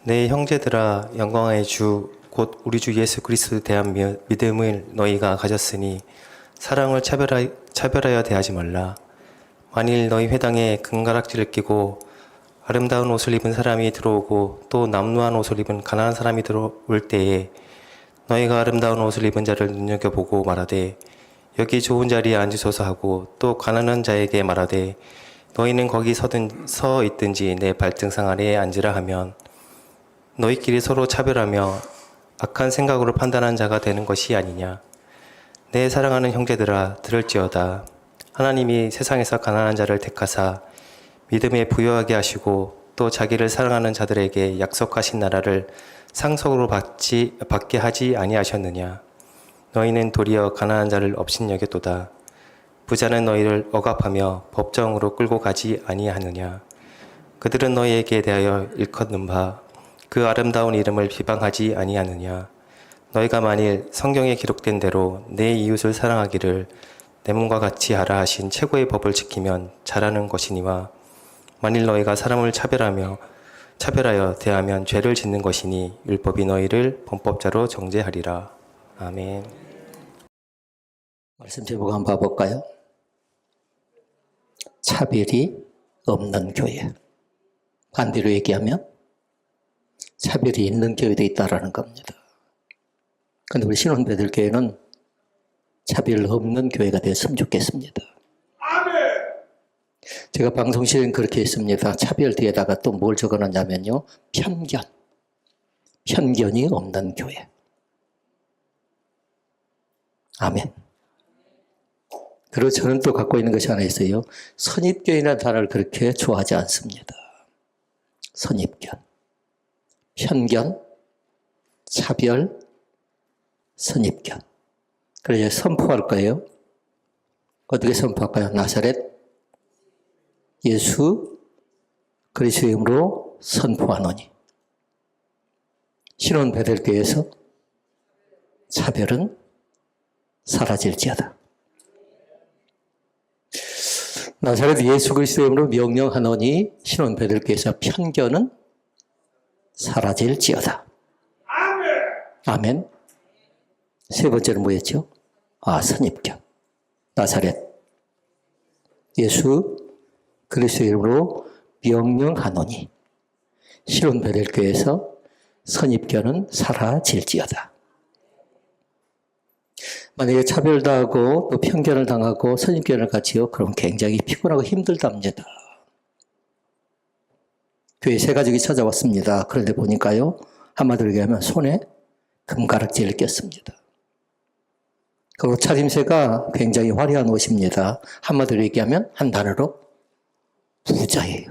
내 형제들아, 영광의 주 곧 우리 주 예수 그리스도에 대한 믿음을 너희가 가졌으니 사랑을 차별하여 대하지 말라. 만일 너희 회당에 금가락지를 끼고 아름다운 옷을 입은 사람이 들어오고 또 남루한 옷을 입은 가난한 사람이 들어올 때에 너희가 아름다운 옷을 입은 자를 눈여겨보고 말하되 여기 좋은 자리에 앉으소서 하고 또 가난한 자에게 말하되 너희는 거기 서 있든지 내 발등상 아래에 앉으라 하면 너희끼리 서로 차별하며 악한 생각으로 판단한 자가 되는 것이 아니냐. 내 사랑하는 형제들아, 들을지어다. 하나님이 세상에서 가난한 자를 택하사 믿음에 부여하게 하시고 또 자기를 사랑하는 자들에게 약속하신 나라를 상속으로 받게 하지 아니하셨느냐. 너희는 도리어 가난한 자를 업신여겼도다. 부자는 너희를 억압하며 법정으로 끌고 가지 아니하느냐. 그들은 너희에게 대하여 일컫는 바 그 아름다운 이름을 비방하지 아니하느냐. 너희가 만일 성경에 기록된 대로 내 이웃을 사랑하기를 내 몸과 같이 하라 하신 최고의 법을 지키면 잘하는 것이니와 만일 너희가 사람을 차별하여 대하면 죄를 짓는 것이니 율법이 너희를 범법자로 정죄하리라. 아멘. 말씀 제목 한번 봐볼까요? 차별이 없는 교회. 반대로 얘기하면 차별이 있는 교회도 있다라는 겁니다. 그런데 우리 신혼배들교회는 차별 없는 교회가 되었으면 좋겠습니다. 아멘. 제가 방송 시에는 그렇게 했습니다. 차별 뒤에다가 또 뭘 적어놨냐면요. 편견. 편견이 없는 교회. 아멘. 그리고 저는 또 갖고 있는 것이 하나 있어요. 선입견이라는 단어를 그렇게 좋아하지 않습니다. 선입견. 편견, 차별, 선입견. 그래서 선포할 거예요. 어떻게 선포할까요? 나사렛 예수 그리스도의 이름으로 선포하노니. 신혼 베델교회에서 차별은 사라질지어다. 나사렛 예수 그리스도의 이름으로 명령하노니 신혼 베델교회에서 편견은 사라질지어다. 아멘. 아멘. 세 번째는 뭐였죠? 선입견. 나사렛 예수 그리스도의 이름으로 명령하노니 신혼 베델교회에서 선입견은 사라질지어다. 만약에 차별당하고 또 편견을 당하고 선입견을 갖지요, 그럼 굉장히 피곤하고 힘들답니다. 교회 세 가족이 찾아왔습니다. 그런데 보니까요, 한마디로 얘기하면 손에 금가락지를 꼈습니다. 그리고 차림새가 굉장히 화려한 옷입니다. 한마디로 얘기하면 한 단어로 부자예요.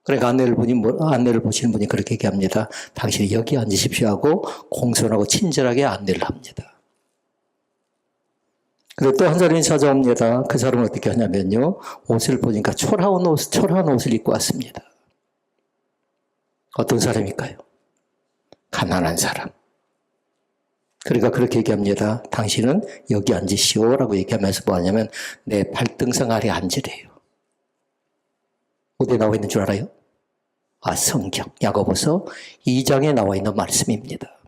그러니까 안내를 보시는 분이 그렇게 얘기합니다. 당신이 여기 앉으십시오 하고 공손하고 친절하게 안내를 합니다. 그리고 또 한 사람이 찾아옵니다. 그 사람은 어떻게 하냐면요, 옷을 보니까 초라한 옷을 입고 왔습니다. 어떤 사람일까요? 가난한 사람. 그러니까 그렇게 얘기합니다. 당신은 여기 앉으시오라고 얘기하면서 뭐 하냐면 내 발등상 아래 앉으래요. 어디에 나와 있는 줄 알아요? 성경 야고보서 2장에 나와 있는 말씀입니다.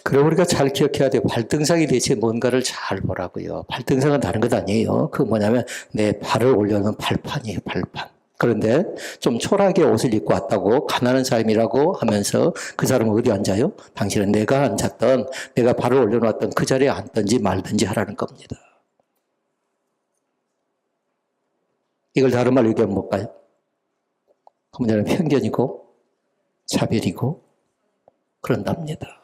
그럼 우리가 잘 기억해야 돼요. 발등상이 대체 뭔가를 잘 보라고요. 발등상은 다른 것 아니에요. 그 뭐냐면 내 발을 올려놓은 발판이에요. 발판. 그런데 좀 초라하게 옷을 입고 왔다고 가난한 사람이라고 하면서 그 사람은 어디 앉아요? 당신은 내가 앉았던, 내가 발을 올려놓았던 그 자리에 앉든지 말든지 하라는 겁니다. 이걸 다른 말로 얘기하면 뭘까요? 그 문제는 편견이고 차별이고 그런답니다.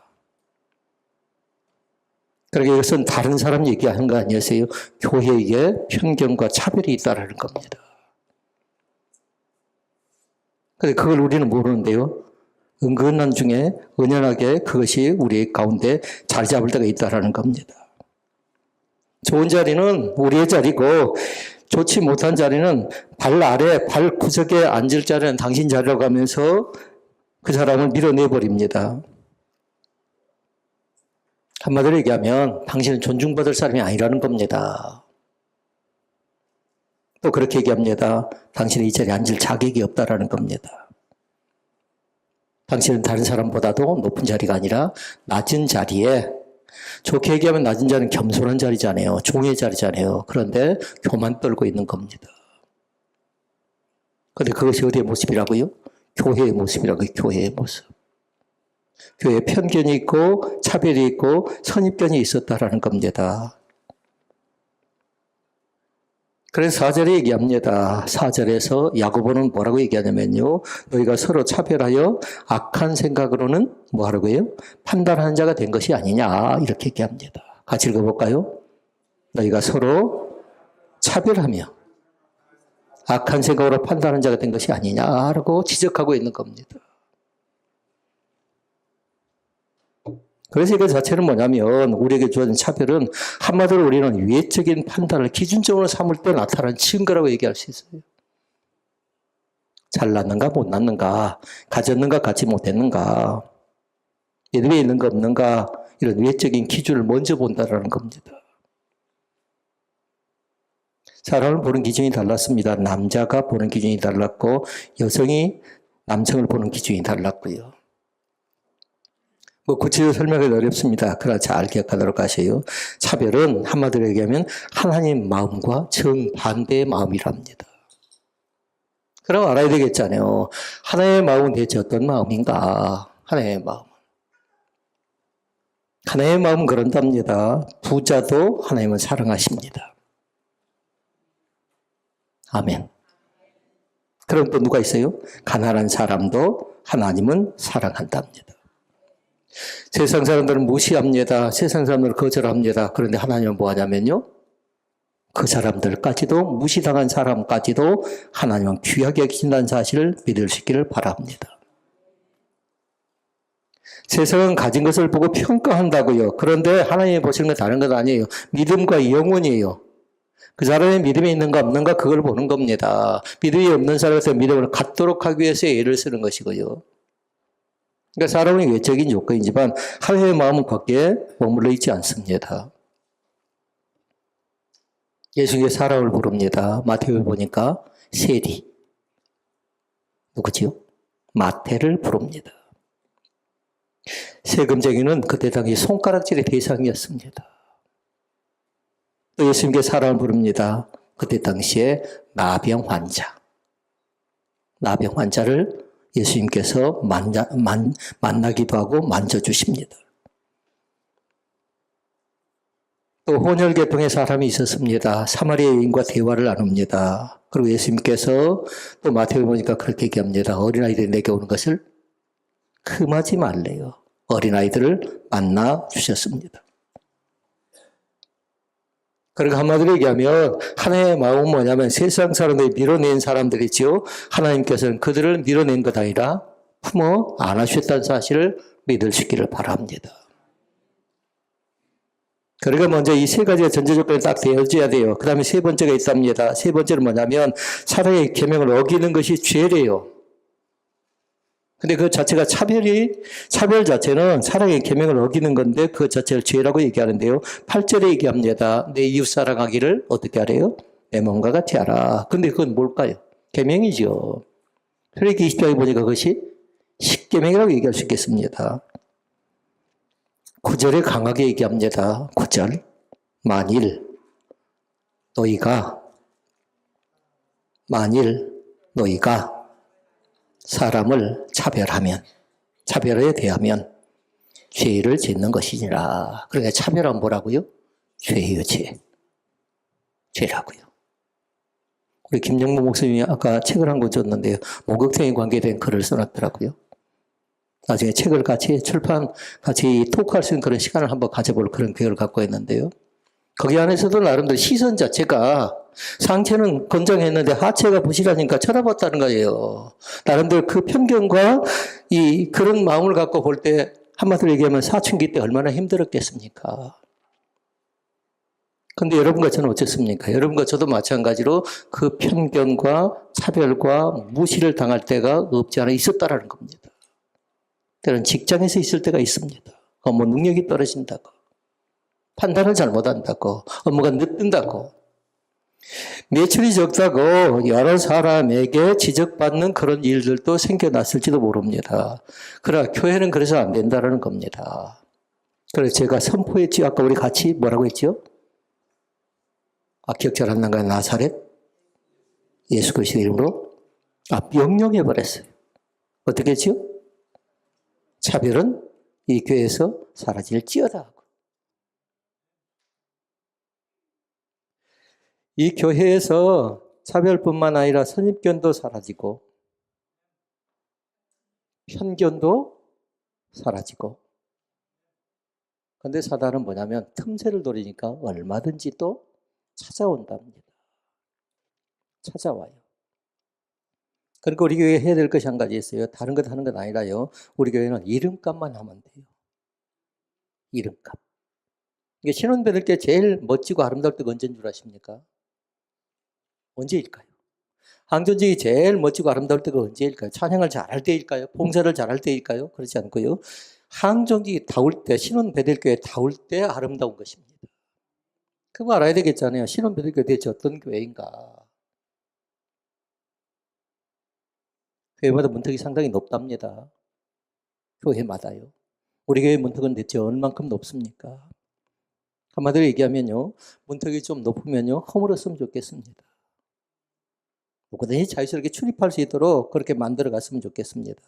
그러니까 이것은 다른 사람 얘기하는 거 아니었어요? 교회에 편견과 차별이 있다라는 겁니다. 근데 그걸 우리는 모르는데요. 은근한 중에 은연하게 그것이 우리 가운데 자리 잡을 때가 있다라는 겁니다. 좋은 자리는 우리의 자리고 좋지 못한 자리는 발 아래, 발 구석에 앉을 자리는 당신 자리라고 하면서 그 사람을 밀어내버립니다. 한마디로 얘기하면 당신은 존중받을 사람이 아니라는 겁니다. 또 그렇게 얘기합니다. 당신이 이 자리에 앉을 자격이 없다라는 겁니다. 당신은 다른 사람보다도 높은 자리가 아니라 낮은 자리에, 좋게 얘기하면 낮은 자리는 겸손한 자리잖아요. 종의 자리잖아요. 그런데 교만 떨고 있는 겁니다. 그런데 그것이 어디의 모습이라고요? 교회의 모습이라고요. 교회의 모습. 교회에 편견이 있고 차별이 있고 선입견이 있었다라는 겁니다. 그래서 4절에 얘기합니다. 4절에서 야고보는 뭐라고 얘기하냐면요. 너희가 서로 차별하여 악한 생각으로는 뭐 하라고요? 판단하는 자가 된 것이 아니냐. 이렇게 얘기합니다. 같이 읽어볼까요? 너희가 서로 차별하며 악한 생각으로 판단하는 자가 된 것이 아니냐라고 지적하고 있는 겁니다. 그래서 이거 자체는 뭐냐면 우리에게 주어진 차별은 한마디로 우리는 외적인 판단을 기준점으로 삼을 때 나타나는 증거라고 얘기할 수 있어요. 잘났는가 못 났는가, 가졌는가 갖지 못했는가, 믿음에 있는가 없는가, 이런 외적인 기준을 먼저 본다는 겁니다. 사람을 보는 기준이 달랐습니다. 남자가 보는 기준이 달랐고 여성이 남성을 보는 기준이 달랐고요. 구체적으로 설명하기 어렵습니다. 그러나 잘 기억하도록 하세요. 차별은 한마디로 얘기하면 하나님 마음과 정반대의 마음이랍니다. 그럼 알아야 되겠잖아요. 하나님의 마음은 대체 어떤 마음인가? 하나님의 마음. 하나님의 마음은 그런답니다. 부자도 하나님은 사랑하십니다. 아멘. 그럼 또 누가 있어요? 가난한 사람도 하나님은 사랑한답니다. 세상 사람들은 무시합니다. 세상 사람들은 거절합니다. 그런데 하나님은 뭐 하냐면요. 그 사람들까지도, 무시당한 사람까지도 하나님은 귀하게 여기신다는 사실을 믿을 수 있기를 바랍니다. 세상은 가진 것을 보고 평가한다고요. 그런데 하나님이 보시는 건 다른 건 아니에요. 믿음과 영혼이에요. 그 사람의 믿음이 있는가 없는가 그걸 보는 겁니다. 믿음이 없는 사람에서 믿음을 갖도록 하기 위해서 애를 쓰는 것이고요. 그러니까 사람의 외적인 요건이지만 하나님의 마음은 거기에 머물러 있지 않습니다. 예수님의 사람을 부릅니다. 마태복음 보니까 세리. 누구지요? 마태를 부릅니다. 세금쟁이는 그때 당시 손가락질의 대상이었습니다. 또 예수님께 사람을 부릅니다. 그때 당시에 나병 환자. 나병 환자를 예수님께서 만나기도 하고 만져주십니다. 또 혼혈계통의 사람이 있었습니다. 사마리아 여인과 대화를 나눕니다. 그리고 예수님께서 또 마태복음 보니까 그렇게 얘기합니다. 어린아이들이 내게 오는 것을 금하지 말래요. 어린아이들을 만나 주셨습니다. 그러니까 한마디로 얘기하면 하나님의 마음은 뭐냐면 세상 사람들이 밀어낸 사람들이지요. 하나님께서는 그들을 밀어낸 것 아니라 품어 안아주셨다는 사실을 믿을 수 있기를 바랍니다. 그러니까 먼저 이 세 가지가 전제 조건이 딱 되어져야 돼요. 그 다음에 세 번째가 있답니다. 세 번째는 뭐냐면 사랑의 계명을 어기는 것이 죄래요. 근데 그 자체가 차별 자체는 사랑의 계명을 어기는 건데 그 자체를 죄라고 얘기하는데요. 8절에 얘기합니다. 내 이웃 사랑하기를 어떻게 하래요? 내 몸과 같이 하라. 근데 그건 뭘까요? 계명이죠. 그러니까 20장에 보니까 그것이 십계명이라고 얘기할 수 있겠습니다. 9절에 강하게 얘기합니다. 9절. 만일 너희가 사람을 차별하여 대하면 죄를 짓는 것이니라. 그러니까 차별은 뭐라고요? 죄예요, 죄. 죄라고요. 우리 김영무 목사님이 아까 책을 한 권 줬는데요. 목욕탕에 관계된 글을 써놨더라고요. 나중에 책을 같이 토크할 수 있는 그런 시간을 한번 가져볼 그런 계획을 갖고 있는데요. 거기 안에서도 나름대로 시선 자체가 상체는 건장했는데 하체가 부실하니까 쳐다봤다는 거예요. 나름대로 그 편견과 그런 마음을 갖고 볼 때 한마디로 얘기하면 사춘기 때 얼마나 힘들었겠습니까? 근데 여러분과 저는 어떻습니까? 여러분과 저도 마찬가지로 그 편견과 차별과 무시를 당할 때가 없지 않아 있었다라는 겁니다. 때로는 직장에서 있을 때가 있습니다. 업무 능력이 떨어진다고, 판단을 잘못한다고, 업무가 늦는다고. 매출이 적다고 여러 사람에게 지적받는 그런 일들도 생겨났을지도 모릅니다. 그러나 교회는 그래서 안 된다는 겁니다. 그래서 제가 선포했지요. 아까 우리 같이 뭐라고 했죠? 기억 잘 안 나가요. 나사렛? 예수 그리스도 이름으로? 명령해 버렸어요. 어떻게 했죠? 차별은 이 교회에서 사라질지어다. 이 교회에서 차별뿐만 아니라 선입견도 사라지고 편견도 사라지고. 그런데 사단은 뭐냐면 틈새를 노리니까 얼마든지 또 찾아온답니다. 찾아와요. 그러니까 우리 교회에 해야 될 것이 한 가지 있어요. 다른 것 하는 건 아니라요. 우리 교회는 이름값만 하면 돼요. 이름값. 이게 신혼배들께 제일 멋지고 아름다울 때가 언제인 줄 아십니까? 언제일까요? 항전직이 제일 멋지고 아름다울 때가 언제일까요? 찬양을 잘할 때일까요? 봉사를 잘할 때일까요? 그렇지 않고요. 항전직이 다울 때, 신혼배들교회 다울 때 아름다운 것입니다. 그거 알아야 되겠잖아요. 신혼배들교회 대체 어떤 교회인가? 교회마다 문턱이 상당히 높답니다. 교회마다요. 우리 교회 문턱은 대체 얼만큼 높습니까? 한마디로 얘기하면요. 문턱이 좀 높으면요. 허물었으면 좋겠습니다. 누구든지 자유스럽게 출입할 수 있도록 그렇게 만들어 갔으면 좋겠습니다.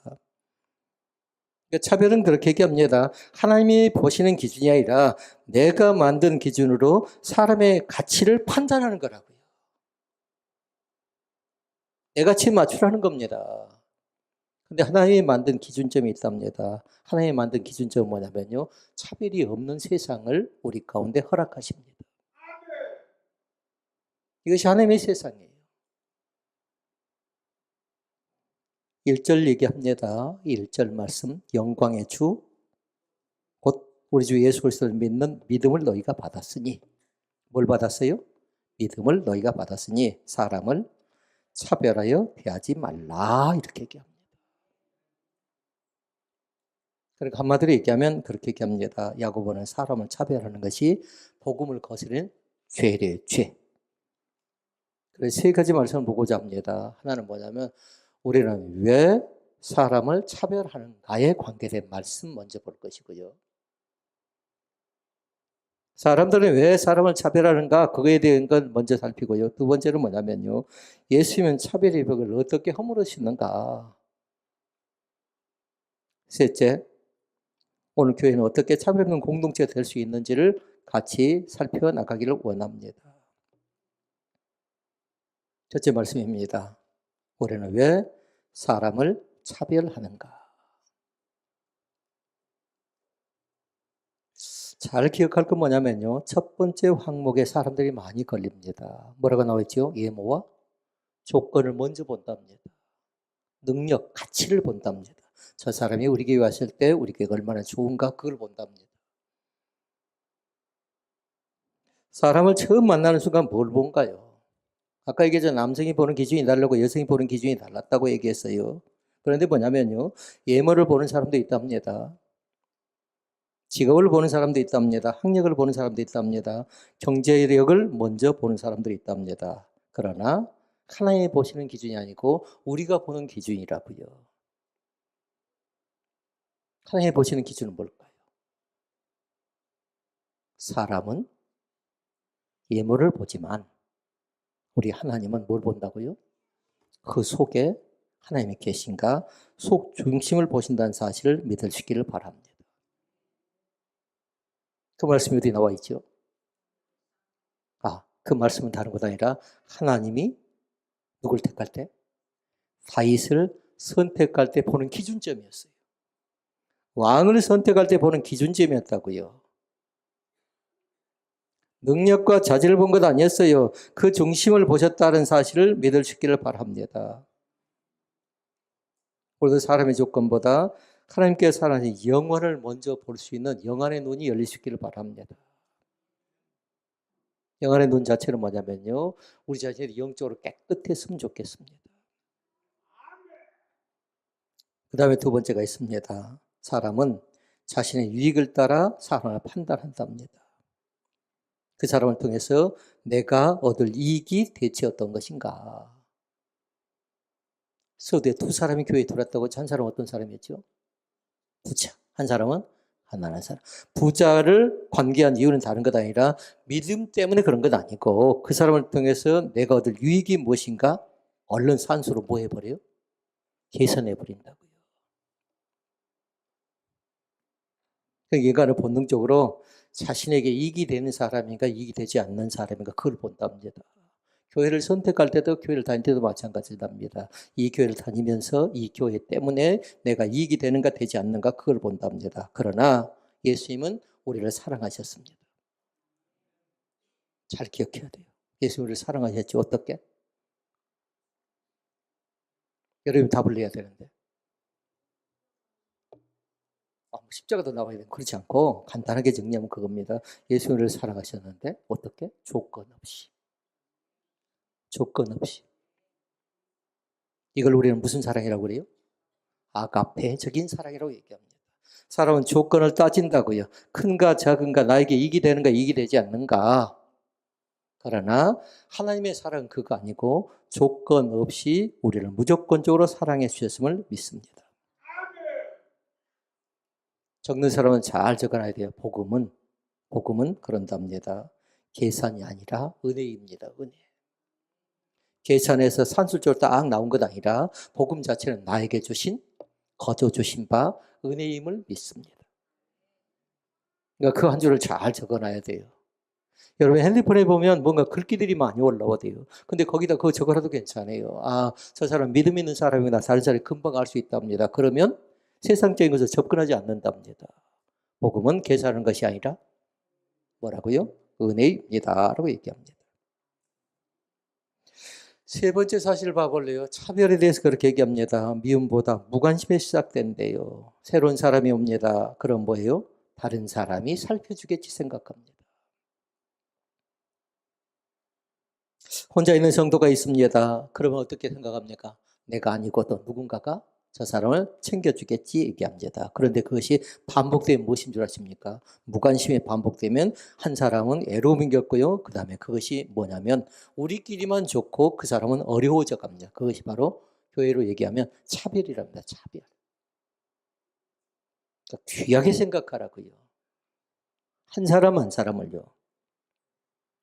그러니까 차별은 그렇게 얘기합니다. 하나님이 보시는 기준이 아니라 내가 만든 기준으로 사람의 가치를 판단하는 거라고요. 내 가치에 맞추라는 겁니다. 근데 하나님이 만든 기준점이 있답니다. 하나님이 만든 기준점은 뭐냐면요. 차별이 없는 세상을 우리 가운데 허락하십니다. 이것이 하나님의 세상이에요. 1절 얘기합니다. 1절 말씀. 영광의 주, 곧 우리 주 예수 그리스도를 믿는 믿음을 너희가 받았으니. 뭘 받았어요? 믿음을 너희가 받았으니 사람을 차별하여 대하지 말라. 이렇게 얘기합니다. 그러니까 한마디로 얘기하면 그렇게 얘기합니다. 야고보는 사람을 차별하는 것이 복음을 거스르는 죄래요. 죄. 그래서 세 가지 말씀을 보고자 합니다. 하나는 뭐냐면 우리는 왜 사람을 차별하는가에 관계된 말씀 먼저 볼 것이고요. 사람들은 왜 사람을 차별하는가 그거에 대한 건 먼저 살피고요. 두 번째는 뭐냐면요. 예수님은 차별의 벽을 어떻게 허물으시는가. 셋째, 오늘 교회는 어떻게 차별 없는 공동체가 될 수 있는지를 같이 살펴나가기를 원합니다. 첫째 말씀입니다. 우리는 왜 사람을 차별하는가? 잘 기억할 건 뭐냐면요. 첫 번째 항목에 사람들이 많이 걸립니다. 뭐라고 나와있죠? 예모와 조건을 먼저 본답니다. 능력, 가치를 본답니다. 저 사람이 우리 교회 왔을 때 우리 교회가 얼마나 좋은가 그걸 본답니다. 사람을 처음 만나는 순간 뭘 본가요? 아까 얘기했죠. 남성이 보는 기준이 다르고 여성이 보는 기준이 달랐다고 얘기했어요. 그런데 뭐냐면요. 예모를 보는 사람도 있답니다. 직업을 보는 사람도 있답니다. 학력을 보는 사람도 있답니다. 경제력을 먼저 보는 사람들이 있답니다. 그러나 하나님이 보시는 기준이 아니고 우리가 보는 기준이라고요. 하나님이 보시는 기준은 뭘까요? 사람은 예모를 보지만 우리 하나님은 뭘 본다고요? 그 속에 하나님이 계신가 속 중심을 보신다는 사실을 믿으시기를 바랍니다. 그 말씀이 어디 나와 있죠? 그 말씀은 다른 것 아니라 하나님이 누굴 택할 때? 다윗을 선택할 때 보는 기준점이었어요. 왕을 선택할 때 보는 기준점이었다고요. 능력과 자질을 본 것 아니었어요. 그 중심을 보셨다는 사실을 믿으시기를 바랍니다. 오늘도 사람의 조건보다 하나님께서 살아계신 영혼을 먼저 볼 수 있는 영안의 눈이 열리시기를 바랍니다. 영안의 눈 자체는 뭐냐면요. 우리 자신이 영적으로 깨끗했으면 좋겠습니다. 그 다음에 두 번째가 있습니다. 사람은 자신의 유익을 따라 사람을 판단한답니다. 그 사람을 통해서 내가 얻을 이익이 대체 어떤 것인가. 서두에 두 사람이 교회에 들어왔다고 한 사람은 어떤 사람이었죠? 부자. 한 사람은 가난한 사람. 부자를 관계한 이유는 다른 것 아니라 믿음 때문에 그런 건 아니고 그 사람을 통해서 내가 얻을 유익이 무엇인가? 얼른 산수로 뭐 해버려요? 계산해버린다고요. 그러니까 인간은 본능적으로 자신에게 이익이 되는 사람인가 이익이 되지 않는 사람인가 그걸 본답니다. 교회를 선택할 때도 교회를 다닐 때도 마찬가지랍니다. 이 교회를 다니면서 이 교회 때문에 내가 이익이 되는가 되지 않는가 그걸 본답니다. 그러나 예수님은 우리를 사랑하셨습니다. 잘 기억해야 돼요. 예수님 우리를 사랑하셨죠. 어떻게? 여러분이 답을 내야 되는데. 십자가도 나와야 돼요. 그렇지 않고 간단하게 정리하면 그겁니다. 예수님을 사랑하셨는데 어떻게? 조건 없이. 조건 없이. 이걸 우리는 무슨 사랑이라고 그래요? 아가페적인 사랑이라고 얘기합니다. 사람은 조건을 따진다고요. 큰가 작은가 나에게 이익이 되는가 이익이 되지 않는가. 그러나 하나님의 사랑은 그거 아니고 조건 없이 우리를 무조건적으로 사랑해 주셨음을 믿습니다. 적는 사람은 잘 적어놔야 돼요. 복음은 그런답니다. 계산이 아니라 은혜입니다. 은혜. 계산에서 산술적으로 딱 나온 것 아니라 복음 자체는 나에게 주신 거저 주신 바 은혜임을 믿습니다. 그러니까 그 한 줄을 잘 적어놔야 돼요. 여러분 핸드폰에 보면 뭔가 글귀들이 많이 올라오대요. 근데 거기다 그거 적어놔도 괜찮아요. 아, 저 사람 믿음 있는 사람이구나. 다른 사람이 금방 알 수 있답니다. 그러면 세상적인 것을 접근하지 않는답니다. 복음은 계산하는 것이 아니라 뭐라고요? 은혜입니다. 라고 얘기합니다. 세 번째 사실을 봐볼래요. 차별에 대해서 그렇게 얘기합니다. 미움보다 무관심에 시작된대요. 새로운 사람이 옵니다. 그럼 뭐예요? 다른 사람이 살펴주겠지 생각합니다. 혼자 있는 성도가 있습니다. 그러면 어떻게 생각합니까? 내가 아니고 또 누군가가 저 사람을 챙겨주겠지 얘기합니다. 그런데 그것이 반복되면 무엇인 줄 아십니까? 무관심이 반복되면 한 사람은 애로움이 겪고요. 그 다음에 그것이 뭐냐면 우리끼리만 좋고 그 사람은 어려워져 갑니다. 그것이 바로 교회로 얘기하면 차별이랍니다. 차별. 그러니까 귀하게 생각하라고요. 한 사람 한 사람을요.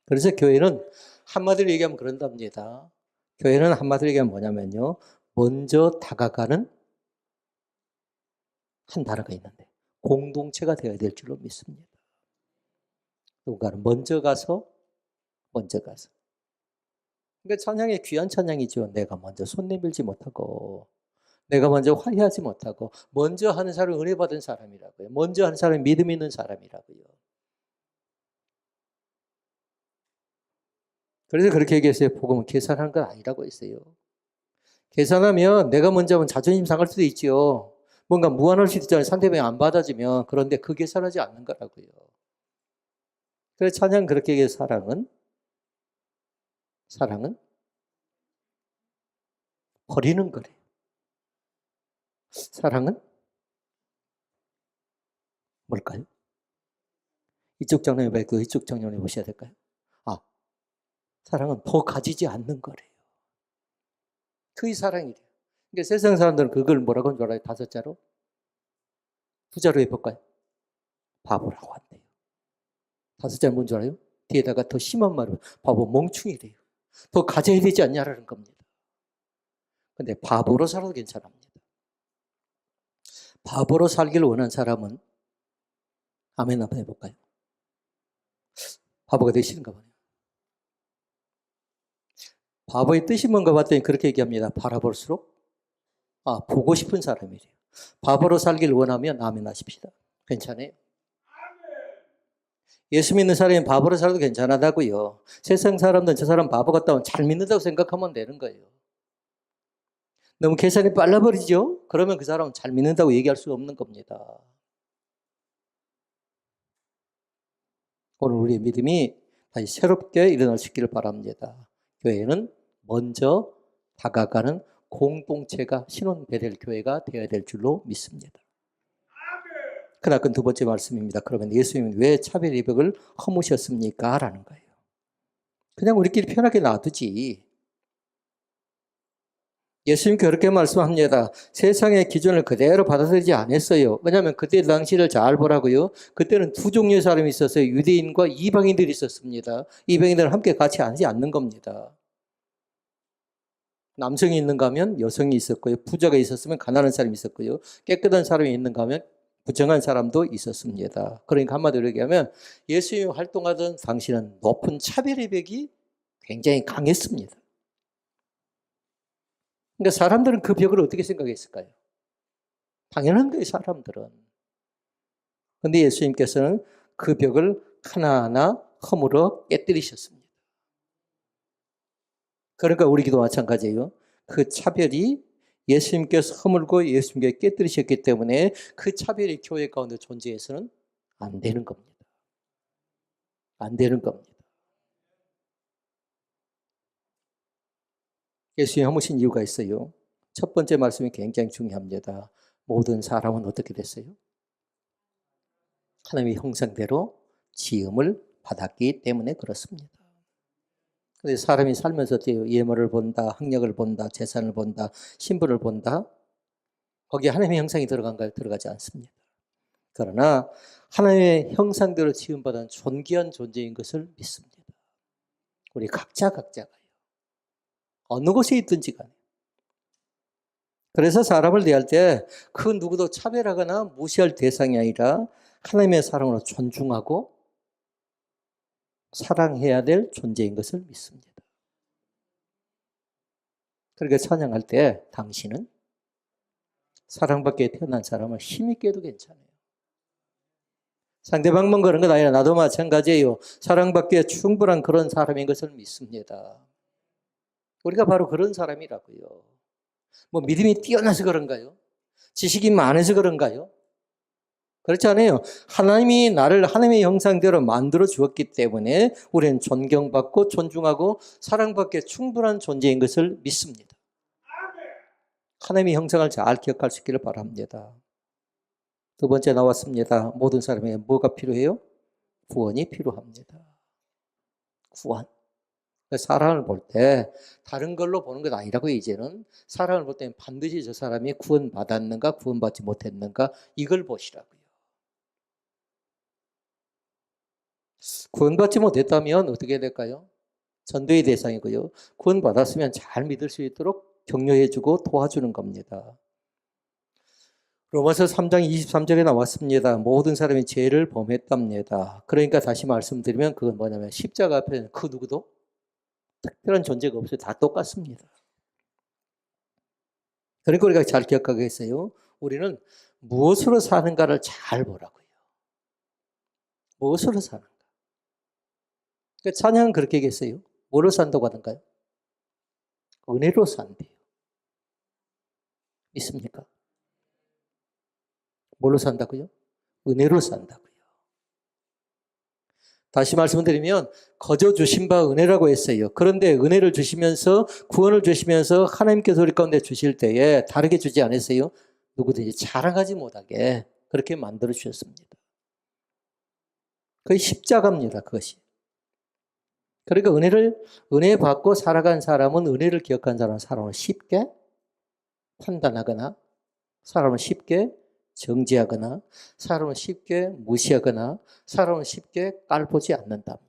그래서 교회는 한마디로 얘기하면 그런답니다. 교회는 한마디로 얘기하면 뭐냐면요. 먼저 다가가는 한 단어가 있는데 공동체가 되어야 될 줄로 믿습니다. 누군가는 먼저 가서. 그러니까 찬양이 귀한 찬양이죠. 내가 먼저 손 내밀지 못하고 내가 먼저 화해하지 못하고 먼저 하는 사람은 은혜 받은 사람이라고요. 먼저 하는 사람은 믿음 있는 사람이라고요. 그래서 그렇게 얘기했어요. 복음은 계산하는 건 아니라고 했어요. 계산하면 내가 먼저 하면 자존심 상할 수도 있죠. 뭔가 무한할 수도 있잖아요. 상대방이 안 받아주면. 그런데 그 계산하지 않는 거라고요. 그래서 찬양 그렇게 얘기해서 사랑은 버리는 거래요. 사랑은 뭘까요? 이쪽 장면에 말고 이쪽 장면에 보셔야 될까요? 아, 사랑은 더 가지지 않는 거래요. 그게 사랑이래요. 그러니까 세상 사람들은 그걸 뭐라고 하는 줄 알아요? 5자로? 2자로 해볼까요? 바보라고 한대요. 5자는 뭔 줄 알아요? 뒤에다가 더 심한 말을 바보 멍충이래요. 더 가져야 되지 않냐라는 겁니다. 근데 바보로 살아도 괜찮습니다. 바보로 살기를 원하는 사람은 아멘 한번 해볼까요? 바보가 되기 싫은가 봐요. 바보의 뜻이 뭔가 봤더니 그렇게 얘기합니다. 바라볼수록 보고 싶은 사람이래요. 바보로 살기를 원하면 아멘 하십시다. 괜찮아요? 예수 믿는 사람이 바보로 살아도 괜찮다고요. 세상 사람들은 저 사람 바보 같다면 잘 믿는다고 생각하면 되는 거예요. 너무 계산이 빨라버리죠? 그러면 그 사람은 잘 믿는다고 얘기할 수 없는 겁니다. 오늘 우리의 믿음이 다시 새롭게 일어날 수 있기를 바랍니다. 교회는 먼저 다가가는 공동체가 신혼 베델 교회가 되어야 될 줄로 믿습니다. 그나큰 두 번째 말씀입니다. 그러면 예수님은 왜 차별의 벽을 허무셨습니까? 라는 거예요. 그냥 우리끼리 편하게 놔두지. 예수님 그렇게 말씀합니다. 세상의 기준을 그대로 받아들이지 않았어요. 왜냐하면 그때 당시를 잘 보라고요. 그때는 두 종류의 사람이 있었어요. 유대인과 이방인들이 있었습니다. 이방인들은 함께 같이 앉지 않는 겁니다. 남성이 있는가 하면 여성이 있었고요. 부자가 있었으면 가난한 사람이 있었고요. 깨끗한 사람이 있는가 하면 부정한 사람도 있었습니다. 그러니까 한마디로 얘기하면 예수님이 활동하던 당시는 높은 차별의 벽이 굉장히 강했습니다. 그러니까 사람들은 그 벽을 어떻게 생각했을까요? 당연한 거예요, 사람들은. 그런데 예수님께서는 그 벽을 하나하나 허물어 깨뜨리셨습니다. 그러니까 우리기도 마찬가지예요. 그 차별이 예수님께서 허물고 예수님께 깨뜨리셨기 때문에 그 차별이 교회 가운데 존재해서는 안 되는 겁니다. 안 되는 겁니다. 예수님이 허무신 이유가 있어요. 첫 번째 말씀이 굉장히 중요합니다. 모든 사람은 어떻게 됐어요? 하나님의 형상대로 지음을 받았기 때문에 그렇습니다. 그래서 사람이 살면서 예물을 본다, 학력을 본다, 재산을 본다, 신분을 본다. 거기에 하나님의 형상이 들어간가요? 들어가지 않습니다. 그러나 하나님의 형상대로 지음받은 존귀한 존재인 것을 믿습니다. 우리 각자가요. 어느 곳에 있든지 간에. 그래서 사람을 대할 때 그 누구도 차별하거나 무시할 대상이 아니라 하나님의 사랑으로 존중하고 사랑해야 될 존재인 것을 믿습니다. 그러니까 찬양할 때 당신은 사랑받게 태어난 사람을 힘있게 해도 괜찮아요. 상대방만 그런 건 아니라 나도 마찬가지예요. 사랑받기에 충분한 그런 사람인 것을 믿습니다. 우리가 바로 그런 사람이라고요. 뭐 믿음이 뛰어나서 그런가요? 지식이 많아서 그런가요? 그렇지 않아요. 하나님이 나를 하나님의 형상대로 만들어 주었기 때문에 우리는 존경받고 존중하고 사랑받기에 충분한 존재인 것을 믿습니다. 하나님의 형상을 잘 기억할 수 있기를 바랍니다. 두 번째 나왔습니다. 모든 사람에게 뭐가 필요해요? 구원이 필요합니다. 구원. 사람을 볼 때 다른 걸로 보는 것 아니라고요. 이제는 사람을 볼 때는 반드시 저 사람이 구원받았는가 구원받지 못했는가 이걸 보시라고요. 구원받지 못했다면 어떻게 될까요? 전도의 대상이고요. 구원받았으면 잘 믿을 수 있도록 격려해주고 도와주는 겁니다. 로마서 3장 23절에 나왔습니다. 모든 사람이 죄를 범했답니다. 그러니까 다시 말씀드리면 그건 뭐냐면 십자가 앞에는 그 누구도 특별한 존재가 없어요. 다 똑같습니다. 그러니까 우리가 잘 기억하겠어요. 우리는 무엇으로 사는가를 잘 보라고요. 무엇으로 사는가. 그러니까 찬양은 그렇게 얘기했어요. 뭐로 산다고 하던가요? 은혜로 산대요. 있습니까? 뭘로 산다고요? 은혜로 산다고요. 다시 말씀드리면 거저 주신 바 은혜라고 했어요. 그런데 은혜를 주시면서 구원을 주시면서 하나님께서 우리 가운데 주실 때에 다르게 주지 않았어요. 누구든지 자랑하지 못하게 그렇게 만들어 주셨습니다. 그게 십자가입니다. 그것이. 그러니까 은혜 받고 살아간 사람은 은혜를 기억한 사람을 쉽게 판단하거나 사람을 쉽게 정지하거나 사람을 쉽게 무시하거나 사람을 쉽게 깔보지 않는답니다.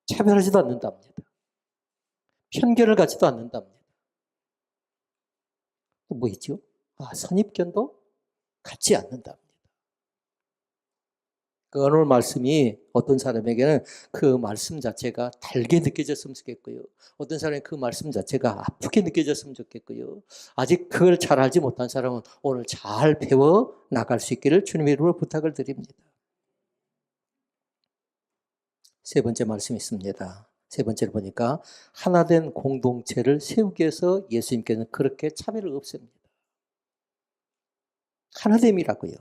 차별하지도 않는답니다. 편견을 갖지도 않는답니다. 또 뭐 있죠? 선입견도 갖지 않는답니다. 그 오늘 말씀이 어떤 사람에게는 그 말씀 자체가 달게 느껴졌으면 좋겠고요. 어떤 사람이 그 말씀 자체가 아프게 느껴졌으면 좋겠고요. 아직 그걸 잘 알지 못한 사람은 오늘 잘 배워 나갈 수 있기를 주님의 이름으로 부탁을 드립니다. 세 번째 말씀이 있습니다. 세 번째를 보니까 하나된 공동체를 세우기 위해서 예수님께서는 그렇게 차별을 없앱니다. 하나됨이라고요.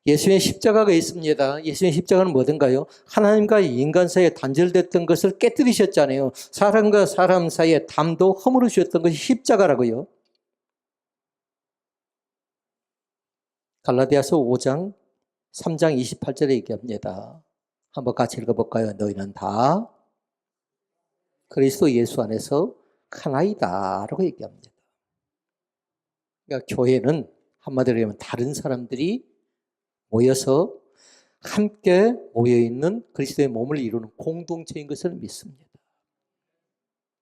예수님의 십자가가 있습니다. 예수님의 십자가는 뭐든가요? 하나님과 인간 사이에 단절됐던 것을 깨뜨리셨잖아요. 사람과 사람 사이에 담도 허물어 주셨던 것이 십자가라고요. 갈라디아서 5장 3장 28절에 얘기합니다. 한번 같이 읽어볼까요? 너희는 다 그리스도 예수 안에서 하나이다 라고 얘기합니다. 그러니까 교회는 한마디로 얘기하면 다른 사람들이 모여서 함께 모여있는 그리스도의 몸을 이루는 공동체인 것을 믿습니다.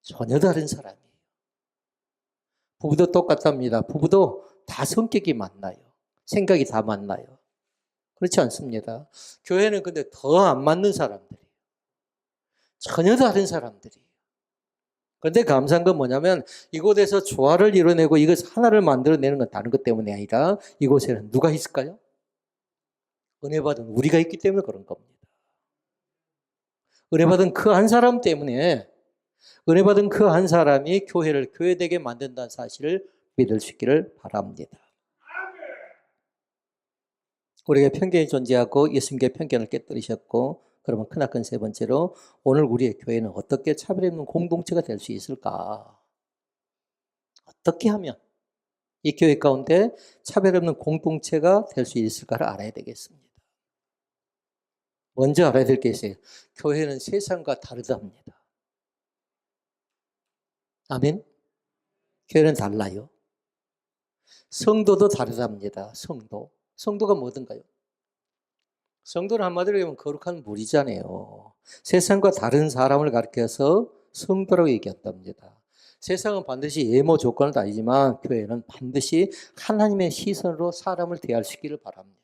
전혀 다른 사람이에요. 부부도 똑같답니다. 부부도 다 성격이 만나요. 생각이 다 만나요. 그렇지 않습니다. 교회는 근데 더 안 맞는 사람들이에요. 전혀 다른 사람들이에요. 그런데 감사한 건 뭐냐면 이곳에서 조화를 이뤄내고 이것 하나를 만들어내는 건 다른 것 때문이 아니라 이곳에는 누가 있을까요? 은혜 받은 우리가 있기 때문에 그런 겁니다. 은혜 받은 그 한 사람 때문에 은혜 받은 그 한 사람이 교회를 교회되게 만든다는 사실을 믿을 수 있기를 바랍니다. 우리가 편견이 존재하고 예수님께 편견을 깨뜨리셨고 그러면 크나큰 세 번째로 오늘 우리의 교회는 어떻게 차별 없는 공동체가 될 수 있을까? 어떻게 하면 이 교회 가운데 차별 없는 공동체가 될 수 있을까를 알아야 되겠습니다. 먼저 알아야 될 게 있어요. 교회는 세상과 다르답니다. 아멘? 교회는 달라요. 성도도 다르답니다. 성도가 뭐든가요? 성도는 한마디로 얘기하면 거룩한 무리잖아요. 세상과 다른 사람을 가리켜서 성도라고 얘기한답니다. 세상은 반드시 예모 조건은 아니지만 교회는 반드시 하나님의 시선으로 사람을 대할 수 있기를 바랍니다.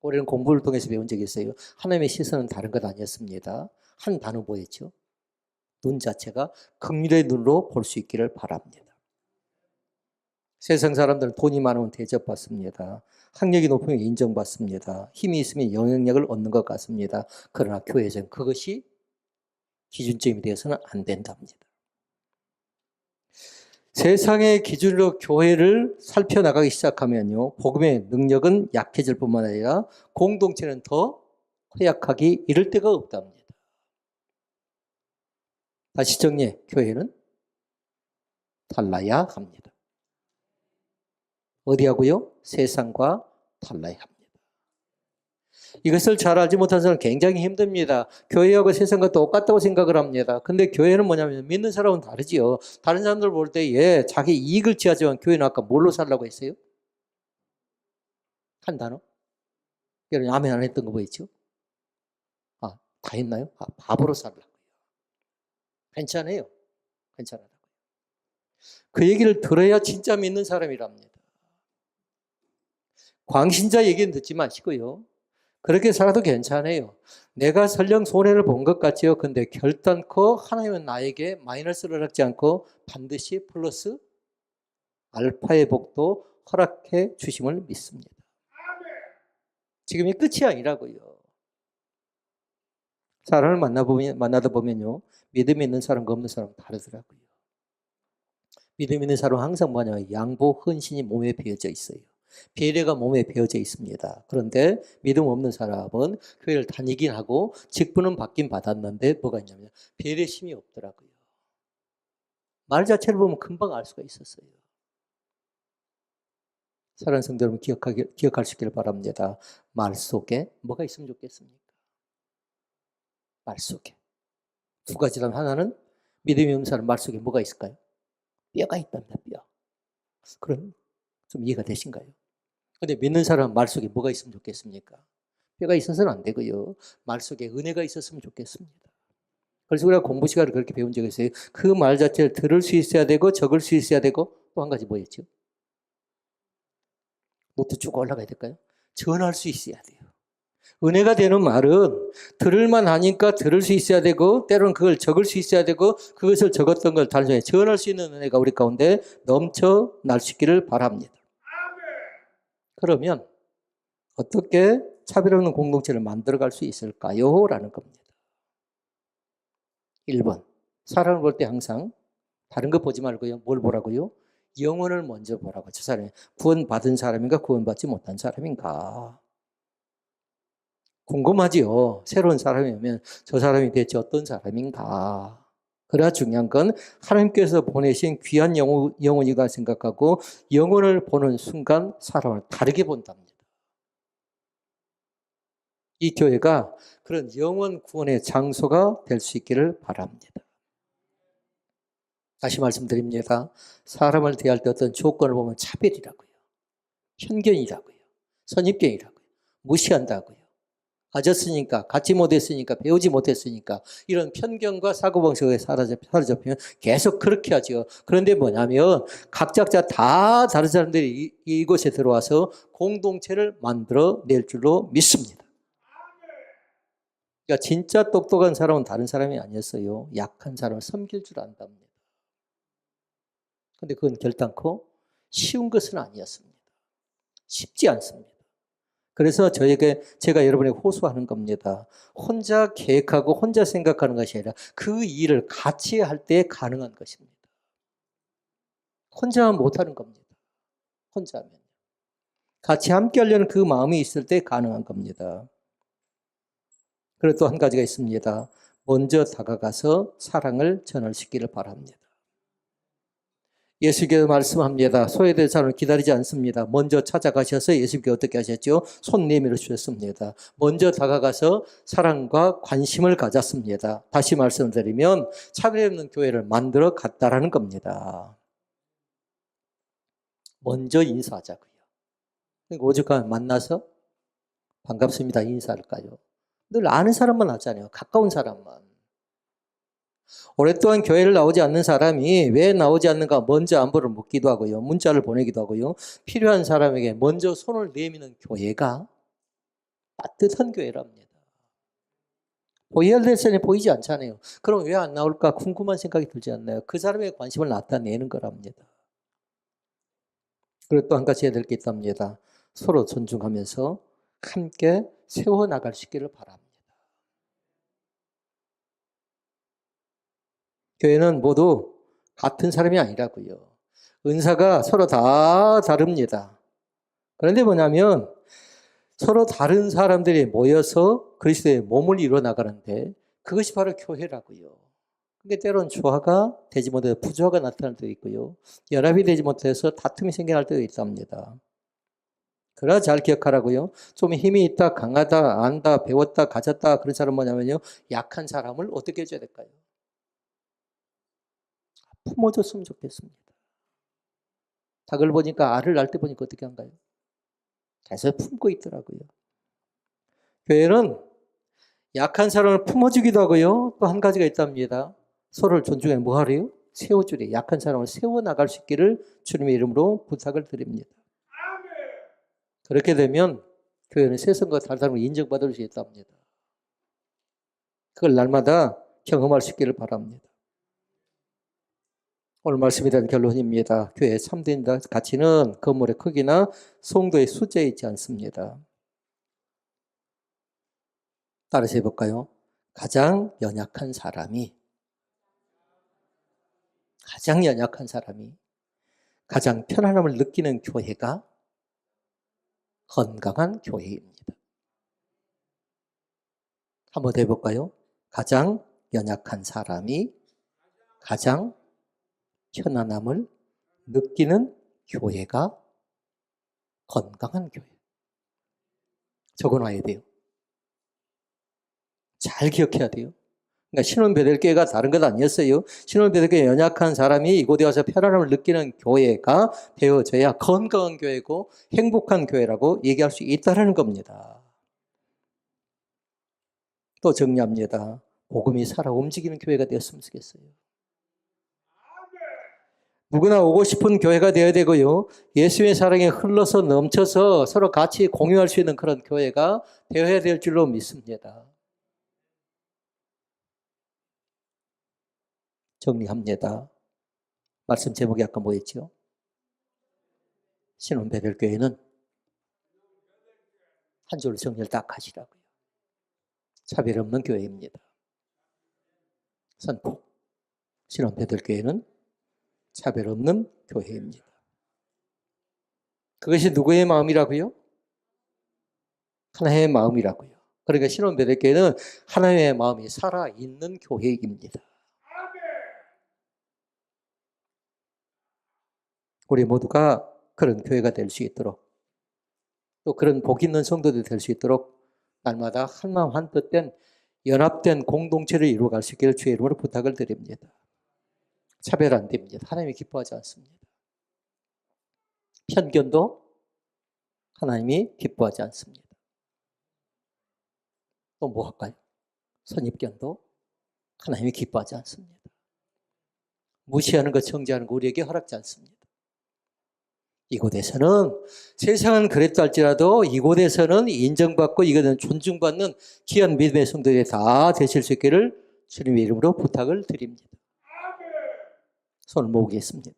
올해는 공부를 통해서 배운 적이 있어요. 하나님의 시선은 다른 것 아니었습니다. 한 단어 뭐였죠? 눈 자체가 긍휼의 눈으로 볼 수 있기를 바랍니다. 세상 사람들은 돈이 많으면 대접받습니다. 학력이 높으면 인정받습니다. 힘이 있으면 영향력을 얻는 것 같습니다. 그러나 교회에서는 그것이 기준점이 되어서는 안 된답니다. 세상의 기준으로 교회를 살펴나가기 시작하면요, 복음의 능력은 약해질 뿐만 아니라 공동체는 더 허약하기 이를 데가 없답니다. 다시 정리해, 교회는 달라야 합니다. 어디하고요? 세상과 달라야 합니다. 이것을 잘 알지 못한 사람은 굉장히 힘듭니다. 교회하고 세상과 똑같다고 생각을 합니다. 근데 교회는 뭐냐면 믿는 사람은 다르지요. 다른 사람들 볼 때 자기 이익을 취하지만 교회는 아까 뭘로 살라고 했어요? 한 단어? 여러분 아멘 안 했던 거 보이죠? 다 했나요? 바보로 살라고요. 괜찮아요. 괜찮아요. 그 얘기를 들어야 진짜 믿는 사람이랍니다. 광신자 얘기는 듣지 마시고요. 그렇게 살아도 괜찮아요. 내가 설령 손해를 본 것 같지요. 근데 결단코 하나님은 나에게 마이너스를 허락지 않고 반드시 플러스 알파의 복도 허락해 주심을 믿습니다. 지금이 끝이 아니라고요. 사람을 만나다 보면요. 믿음 있는 사람과 없는 사람은 다르더라고요. 믿음 있는 사람은 항상 뭐냐면 양보, 헌신이 몸에 배어져 있어요. 배려가 몸에 배어져 있습니다. 그런데 믿음 없는 사람은 교회를 다니긴 하고 직분은 받긴 받았는데 뭐가 있냐면 배려심이 없더라고요. 말 자체를 보면 금방 알 수가 있었어요. 사랑하는 성도 여러분 기억할 수 있기를 바랍니다. 말 속에 뭐가 있으면 좋겠습니까? 말 속에. 두 가지라면 하나는 믿음이 없는 사람 말 속에 뭐가 있을까요? 뼈가 있답니다. 뼈. 그럼 좀 이해가 되신가요? 근데 믿는 사람 말 속에 뭐가 있으면 좋겠습니까? 뼈가 있어서는 안 되고요. 말 속에 은혜가 있었으면 좋겠습니다. 그래서 우리가 공부 시간을 그렇게 배운 적이 있어요. 그 말 자체를 들을 수 있어야 되고 적을 수 있어야 되고 또 한 가지 뭐였죠? 노트 쭉 올라가야 될까요? 전할 수 있어야 돼요. 은혜가 되는 말은 들을만 하니까 들을 수 있어야 되고 때로는 그걸 적을 수 있어야 되고 그것을 적었던 걸 단순히 전할 수 있는 은혜가 우리 가운데 넘쳐날 수 있기를 바랍니다. 그러면 어떻게 차별 없는 공동체를 만들어갈 수 있을까요? 라는 겁니다. 1번, 사람을 볼 때 항상 다른 거 보지 말고요. 뭘 보라고요? 영혼을 먼저 보라고. 저 사람이 구원받은 사람인가 구원받지 못한 사람인가. 궁금하지요. 새로운 사람이 오면 저 사람이 대체 어떤 사람인가. 그러나 중요한 건 하나님께서 보내신 귀한 영혼이가 생각하고 영혼을 보는 순간 사람을 다르게 본답니다. 이 교회가 그런 영혼 구원의 장소가 될 수 있기를 바랍니다. 다시 말씀드립니다. 사람을 대할 때 어떤 조건을 보면 차별이라고요. 편견이라고요. 선입견이라고요. 무시한다고요. 가졌으니까, 갖지 못했으니까, 배우지 못했으니까 이런 편견과 사고방식에 사로잡히면 계속 그렇게 하죠. 그런데 뭐냐면 각자 다 다른 사람들이 이곳에 들어와서 공동체를 만들어낼 줄로 믿습니다. 그러니까 진짜 똑똑한 사람은 다른 사람이 아니었어요. 약한 사람을 섬길 줄 안답니다. 그런데 그건 결단코 쉬운 것은 아니었습니다. 쉽지 않습니다. 그래서 제가 여러분에게 호소하는 겁니다. 혼자 계획하고 혼자 생각하는 것이 아니라 그 일을 같이 할 때 가능한 것입니다. 혼자 못하는 겁니다. 혼자 하면. 같이 함께 하려는 그 마음이 있을 때 가능한 겁니다. 그리고 또 한 가지가 있습니다. 먼저 다가가서 사랑을 전할시키기를 바랍니다. 예수께서 말씀합니다. 소외된 사람을 기다리지 않습니다. 먼저 찾아가셔서 예수께 어떻게 하셨죠? 손 내밀어 주셨습니다. 먼저 다가가서 사랑과 관심을 가졌습니다. 다시 말씀드리면 차별 없는 교회를 만들어 갔다라는 겁니다. 먼저 인사하자고요. 그러니까 오죽하면 만나서 반갑습니다 인사할까요? 늘 아는 사람만 하잖아요. 가까운 사람만. 오랫동안 교회를 나오지 않는 사람이 왜 나오지 않는가 먼저 안부를 묻기도 하고요. 문자를 보내기도 하고요. 필요한 사람에게 먼저 손을 내미는 교회가 따뜻한 교회랍니다. 보여야 될 사람이 보이지 않잖아요. 그럼 왜 안 나올까 궁금한 생각이 들지 않나요? 그 사람의 관심을 나타내는 거랍니다. 그리고 또 한 가지 해야 될 게 있답니다. 서로 존중하면서 함께 세워나갈 수 있기를 바랍니다. 교회는 모두 같은 사람이 아니라고요. 은사가 서로 다 다릅니다. 그런데 뭐냐면 서로 다른 사람들이 모여서 그리스도의 몸을 이루어 나가는데 그것이 바로 교회라고요. 그게 때로는 조화가 되지 못해서 부조화가 나타날 때도 있고요. 연합이 되지 못해서 다툼이 생겨날 때도 있답니다. 그러나 잘 기억하라고요. 좀 힘이 있다, 강하다, 안다, 배웠다, 가졌다 그런 사람 뭐냐면요. 약한 사람을 어떻게 해줘야 될까요? 품어줬으면 좋겠습니다. 닭을 보니까 알을 낳을 때 보니까 어떻게 한가요? 계속 품고 있더라고요. 교회는 약한 사람을 품어주기도 하고요. 또 한 가지가 있답니다. 서로를 존중해 뭐 하래요? 세워주래. 약한 사람을 세워나갈 수 있기를 주님의 이름으로 부탁을 드립니다. 그렇게 되면 교회는 세상과 다른 사람을 인정받을 수 있답니다. 그걸 날마다 경험할 수 있기를 바랍니다. 오늘 말씀에 대한 결론입니다. 교회의 참된 가치는 건물의 크기나 성도의 숫자에 있지 않습니다. 따라서 해볼까요? 가장 연약한 사람이 가장 편안함을 느끼는 교회가 건강한 교회입니다. 한번 더 해볼까요? 가장 연약한 사람이 가장 편안함을 느끼는 교회가 건강한 교회. 적어놔야 돼요. 잘 기억해야 돼요. 그러니까 신혼 베델교회가 다른 것 아니었어요. 신혼 베델교회 연약한 사람이 이곳에 와서 편안함을 느끼는 교회가 되어져야 건강한 교회고 행복한 교회라고 얘기할 수 있다는 겁니다. 또 정리합니다. 복음이 살아 움직이는 교회가 되었으면 좋겠어요. 누구나 오고 싶은 교회가 되어야 되고요. 예수의 사랑이 흘러서 넘쳐서 서로 같이 공유할 수 있는 그런 교회가 되어야 될 줄로 믿습니다. 정리합니다. 말씀 제목이 아까 뭐였죠? 신혼 베델교회는 한 줄로 정리를 딱 하시라고요. 차별 없는 교회입니다. 선포. 신혼 베델교회는 차별 없는 교회입니다. 그것이 누구의 마음이라고요? 하나님의 마음이라고요. 그러니까 신혼 베델교회는 하나님의 마음이 살아있는 교회입니다. 우리 모두가 그런 교회가 될 수 있도록 또 그런 복 있는 성도들이 될 수 있도록 날마다 한마음 한뜻된 연합된 공동체를 이루어갈 수 있기를 주의 이름으로 부탁을 드립니다. 차별 안 됩니다. 하나님이 기뻐하지 않습니다. 편견도 하나님이 기뻐하지 않습니다. 또 뭐 할까요? 선입견도 하나님이 기뻐하지 않습니다. 무시하는 것, 정죄하는 것 우리에게 허락지 않습니다. 이곳에서는 세상은 그랬다 할지라도 이곳에서는 인정받고 이것은 존중받는 귀한 믿음의 성도들이 다 되실 수 있기를 주님의 이름으로 부탁을 드립니다. 손을 모으겠습니다.